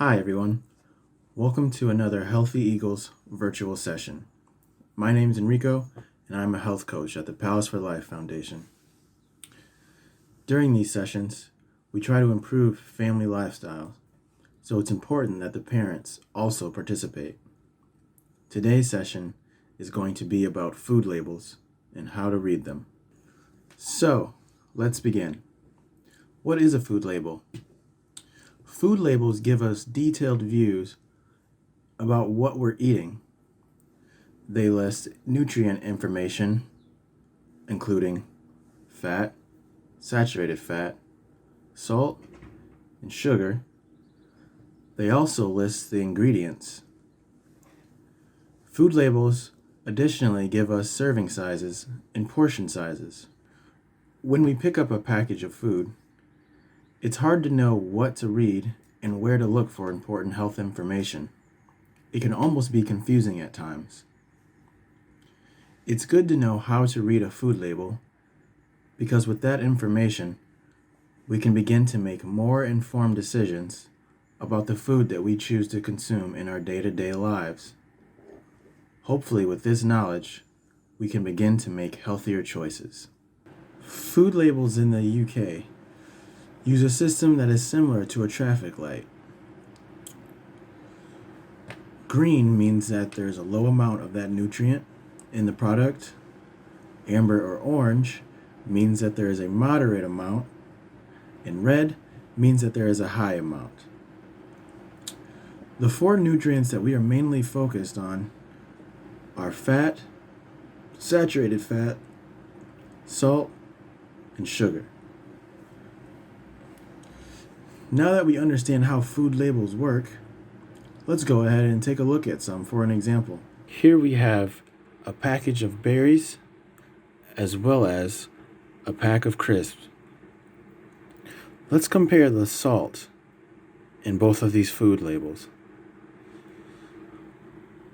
Hi everyone, welcome to another Healthy Eagles virtual session. My name is EnRico and I'm a health coach at the Palace for Life Foundation. During these sessions, we try to improve family lifestyles, so it's important that the parents also participate. Today's session is going to be about food labels and how to read them. So, let's begin. What is a food label? Food labels give us detailed views about what we're eating. They list nutrient information, including fat, saturated fat, salt, and sugar. They also list the ingredients. Food labels additionally give us serving sizes and portion sizes. When we pick up a package of food, it's hard to know what to read and where to look for important health information. It can almost be confusing at times. It's good to know how to read a food label because with that information, we can begin to make more informed decisions about the food that we choose to consume in our day-to-day lives. Hopefully, with this knowledge, we can begin to make healthier choices. Food labels in the UK use a system that is similar to a traffic light. Green means that there's a low amount of that nutrient in the product. Amber or orange means that there is a moderate amount. And red means that there is a high amount. The four nutrients that we are mainly focused on are fat, saturated fat, salt, and sugar. Now that we understand how food labels work, let's go ahead and take a look at some for an example. Here we have a package of berries as well as a pack of crisps. Let's compare the salt in both of these food labels.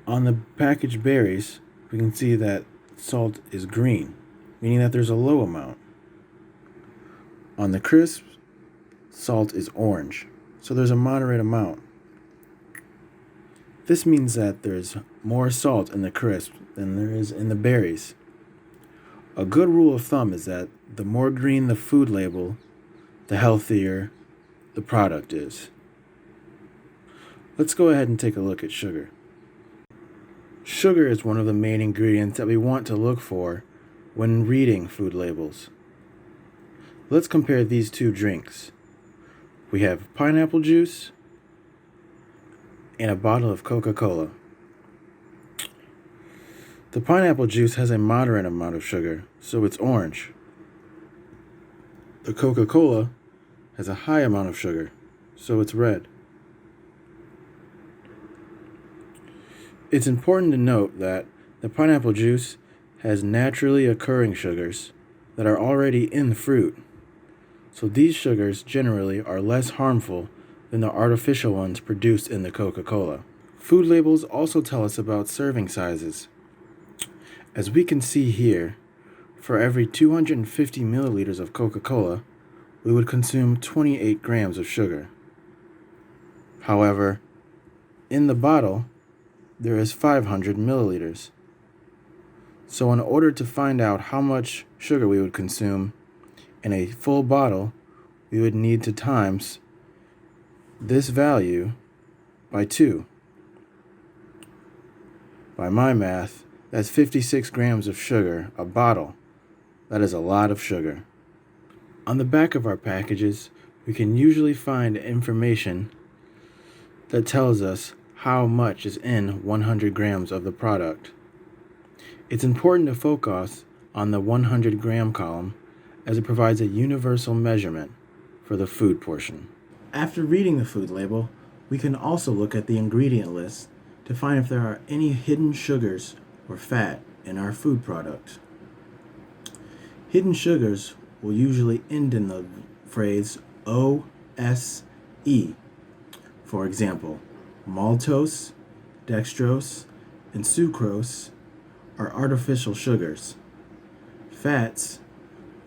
On the packaged berries, we can see that salt is green, meaning that there's a low amount. On the crisps, salt is orange, so there's a moderate amount. This means that there's more salt in the crisp than there is in the berries. A good rule of thumb is that the more green the food label, the healthier the product is. Let's go ahead and take a look at sugar. Sugar is one of the main ingredients that we want to look for when reading food labels. Let's compare these two drinks. We have pineapple juice and a bottle of Coca-Cola. The pineapple juice has a moderate amount of sugar, so it's orange. The Coca-Cola has a high amount of sugar, so it's red. It's important to note that the pineapple juice has naturally occurring sugars that are already in the fruit. So these sugars generally are less harmful than the artificial ones produced in the Coca-Cola. Food labels also tell us about serving sizes. As we can see here, for every 250 milliliters of Coca-Cola, we would consume 28 grams of sugar. However, in the bottle, there is 500 milliliters. So in order to find out how much sugar we would consume in a full bottle, we would need to times this value by 2. By my math, that's 56 grams of sugar a bottle. That is a lot of sugar. On the back of our packages, we can usually find information that tells us how much is in 100 grams of the product. It's important to focus on the 100 gram column as it provides a universal measurement for the food portion. After reading the food label, we can also look at the ingredient list to find if there are any hidden sugars or fat in our food product. Hidden sugars will usually end in the phrase OSE. For example, maltose, dextrose, and sucrose are artificial sugars. Fats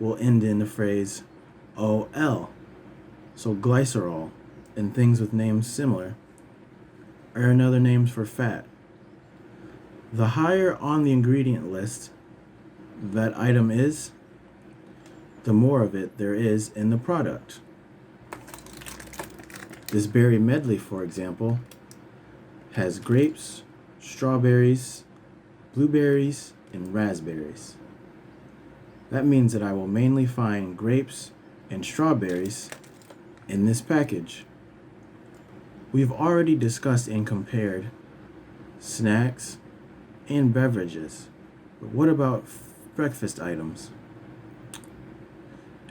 will end in the phrase OL, so glycerol and things with names similar are another names for fat. The higher on the ingredient list that item is, the more of it there is in the product. This berry medley, for example, has grapes, strawberries, blueberries, and raspberries. That means that I will mainly find grapes and strawberries in this package. We've already discussed and compared snacks and beverages, but what about breakfast items?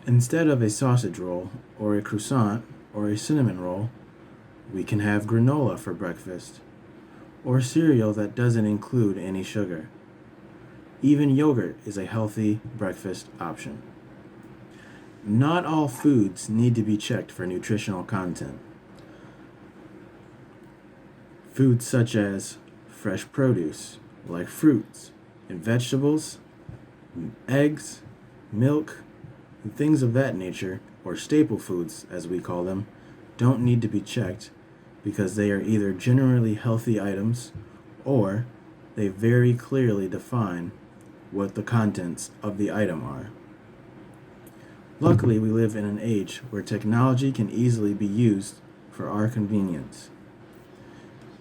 Instead of a sausage roll or a croissant or a cinnamon roll, we can have granola for breakfast, or cereal that doesn't include any sugar. Even yogurt is a healthy breakfast option. Not all foods need to be checked for nutritional content. Foods such as fresh produce, like fruits and vegetables, eggs, milk, and things of that nature, or staple foods as we call them, don't need to be checked because they are either generally healthy items or they very clearly define what the contents of the item are. Luckily, we live in an age where technology can easily be used for our convenience.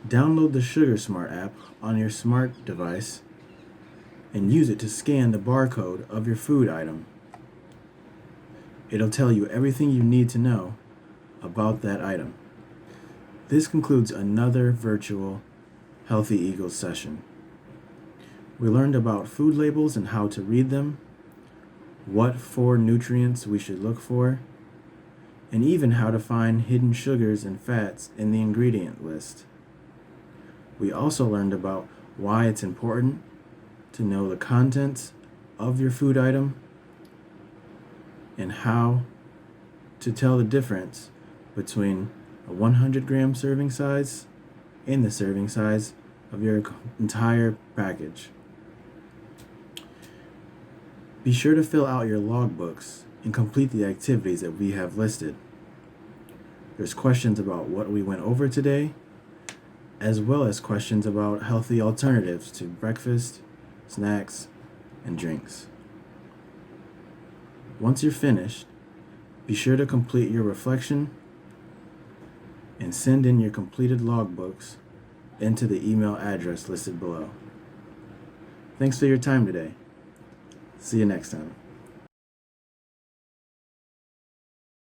Download the Sugar Smart app on your smart device and use it to scan the barcode of your food item. It'll tell you everything you need to know about that item. This concludes another virtual Healthy Eagles session. We learned about food labels and how to read them, what 4 nutrients we should look for, and even how to find hidden sugars and fats in the ingredient list. We also learned about why it's important to know the contents of your food item and how to tell the difference between a 100-gram serving size and the serving size of your entire package. Be sure to fill out your logbooks and complete the activities that we have listed. There's questions about what we went over today, as well as questions about healthy alternatives to breakfast, snacks, and drinks. Once you're finished, be sure to complete your reflection and send in your completed logbooks into the email address listed below. Thanks for your time today. See you next time.